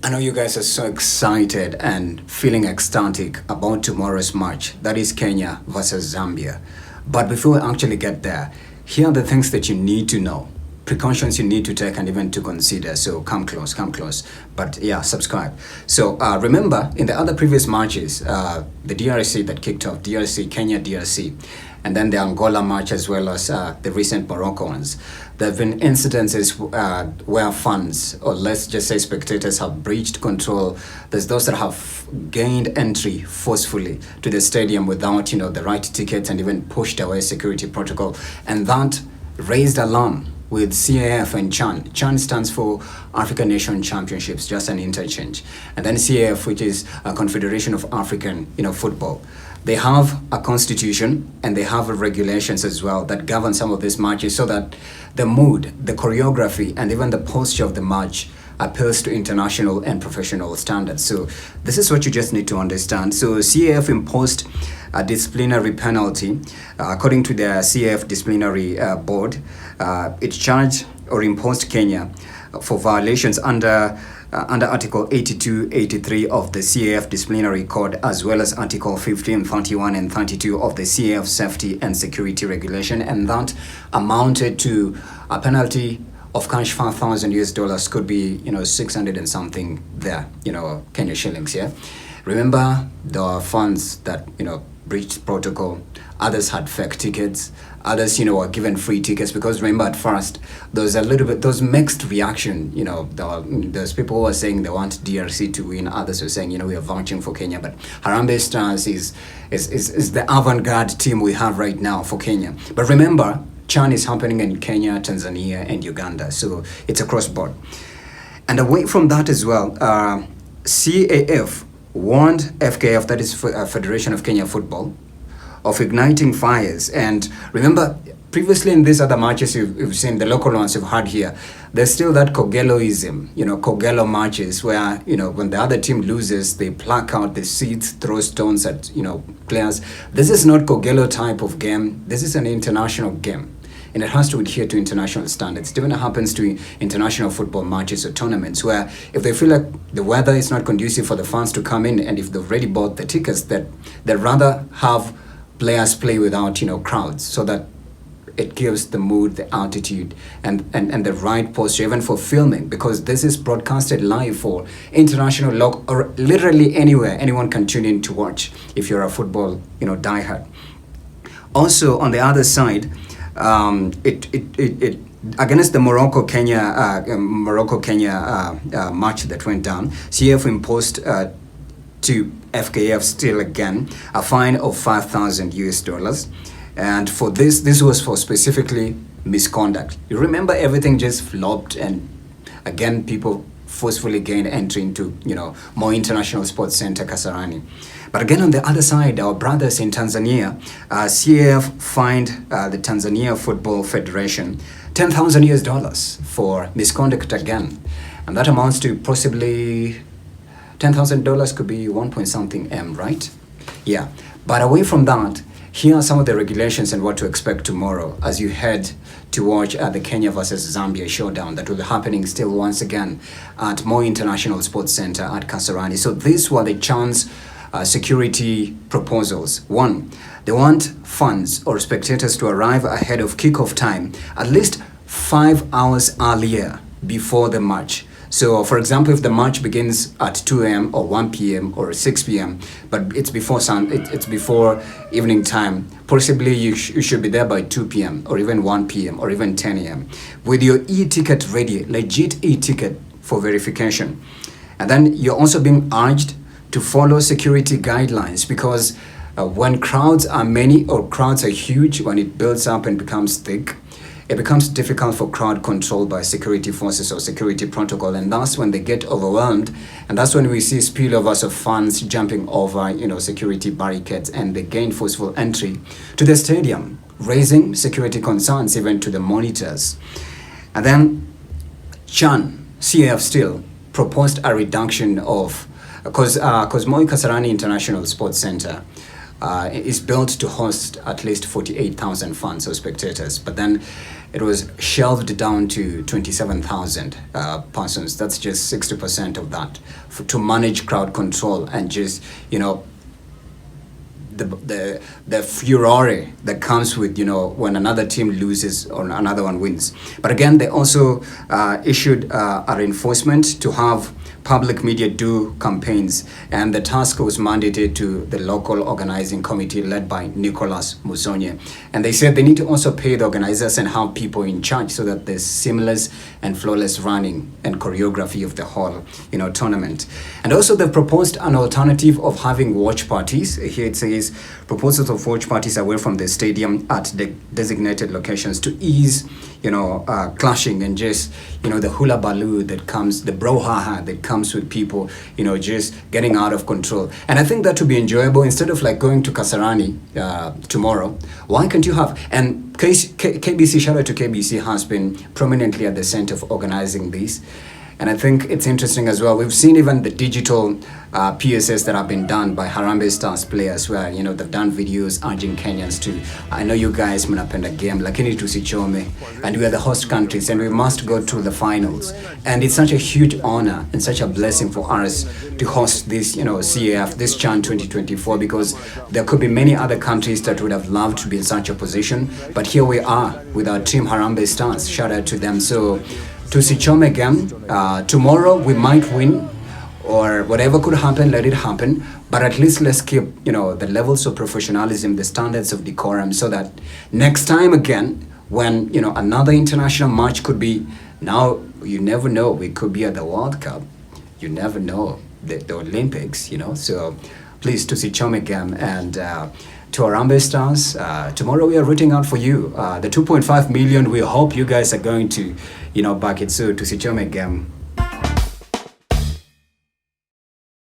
I know you guys are so excited and feeling ecstatic about tomorrow's match. That is Kenya versus Zambia. But before we actually get there, here are the things that you need to know. Precautions you need to take and even to consider. So come close, come close. But yeah, subscribe. So remember, in the other previous matches, the DRC that kicked off, DRC, Kenya, DRC, and then the Angola match as well as the recent Morocco ones. There have been incidences where fans, or let's just say spectators, have breached control. There's those that have gained entry forcefully to the stadium without, the right tickets and even pushed away security protocol. And that raised alarm with CAF and CHAN. CHAN stands for African Nation Championships, just an interchange. And then CAF, which is a Confederation of African, Football. They have a constitution and they have regulations as well that govern some of these matches so that the mood, the choreography, and even the posture of the match appeals to international and professional standards. So this is what you just need to understand. So CAF imposed a disciplinary penalty. According to the CAF disciplinary board, it charged or imposed Kenya for violations under Article 82, 83 of the CAF Disciplinary Code, as well as Article 15, 31, and 32 of the CAF Safety and Security Regulation, and that amounted to a penalty of cash $5,000 could be 600 and something there, Kenya shillings. Yeah, remember the funds that breached protocol. Others had fake tickets. Others, were given free tickets because remember at first there was a little bit those mixed reaction. There's people who were saying they want DRC to win. Others were saying we are vouching for Kenya. But Harambee Stars is the avant-garde team we have right now for Kenya. But remember, CHAN is happening in Kenya, Tanzania, and Uganda, so it's across board. And away from that as well, CAF warned FKF, that is Federation of Kenya Football, of igniting fires. And remember, previously in these other matches you've seen, the local ones you've had here, there's still that Kogeloism, Kogelo matches where, when the other team loses, they pluck out the seats, throw stones at, players. This is not Kogelo type of game. This is an international game. And it has to adhere to international standards. It even happens to international football matches or tournaments where if they feel like the weather is not conducive for the fans to come in, and if they've already bought the tickets, that they'd rather have players play without, crowds, so that it gives the mood, the altitude, and the right posture, even for filming, because this is broadcasted live for international, or literally anywhere. Anyone can tune in to watch if you're a football, diehard. Also, on the other side, it against the Morocco Kenya match that went down, CF imposed to FKF still again a fine of $5,000, and for this was for specifically misconduct. You remember everything just flopped, and again people forcefully gained entry into more international sports center Kasarani. But again, on the other side, our brothers in Tanzania, CAF fined the Tanzania Football Federation $10,000 for misconduct again, and that amounts to possibly $10,000 could be 1 point something M, right? Yeah. But away from that, here are some of the regulations and what to expect tomorrow as you head to watch the Kenya versus Zambia showdown that will be happening still once again at Moi International Sports Center at Kasarani. So these were the CHAN's security proposals. One, they want fans or spectators to arrive ahead of kickoff time at least 5 hours earlier before the match. So, for example, if the match begins at 2 a.m. or 1 p.m. or 6 p.m., but it's before it's before evening time, possibly you should be there by 2 p.m. or even 1 p.m. or even 10 a.m. with your e-ticket ready, legit e-ticket for verification. And then you're also being urged to follow security guidelines, because when crowds are many or crowds are huge, when it builds up and becomes thick, it becomes difficult for crowd control by security forces or security protocol, and that's when they get overwhelmed, and that's when we see spillovers of fans jumping over, security barricades, and they gain forceful entry to the stadium, raising security concerns even to the monitors. And then CHAN, CAF still, proposed a reduction of, because Moi Kasarani International Sports Center is built to host at least 48,000 fans or spectators, but then it was shelved down to 27,000 persons. That's just 60% of that to manage crowd control and just, the furore that comes with when another team loses or another one wins. But again, they also issued a reinforcement to have public media do campaigns, and the task was mandated to the local organizing committee led by Nicholas Musonye. And they said they need to also pay the organizers and have people in charge so that there's seamless and flawless running and choreography of the whole tournament. And also they proposed an alternative of having watch parties. Here it says proposals of watch parties away from the stadium at the designated locations to ease clashing and just the hula baloo that comes, the brouhaha that comes with people just getting out of control. And I think that would be enjoyable instead of like going to Kasarani tomorrow. Why can't you have, and KBC, shout out to KBC, has been prominently at the center of organizing these. And I think it's interesting as well. We've seen even the digital PSS that have been done by Harambee Stars players where, they've done videos urging Kenyans to, I know you guys mnapenda game, lakini tusichome, and we are the host countries and we must go to the finals. And it's such a huge honor and such a blessing for us to host this, CAF, this CHAN 2024, because there could be many other countries that would have loved to be in such a position. But here we are with our team Harambee Stars. Shout out to them. So, tusichome again. Tomorrow we might win, or whatever could happen, let it happen. But at least let's keep, the levels of professionalism, the standards of decorum, so that next time again, when, another international match could be, now you never know, we could be at the World Cup. You never know, the Olympics, So please, tusichome again. And to our Harambee Stars, tomorrow we are rooting out for you. The 2.5 million, we hope you guys are going to, back it. So tusichome again.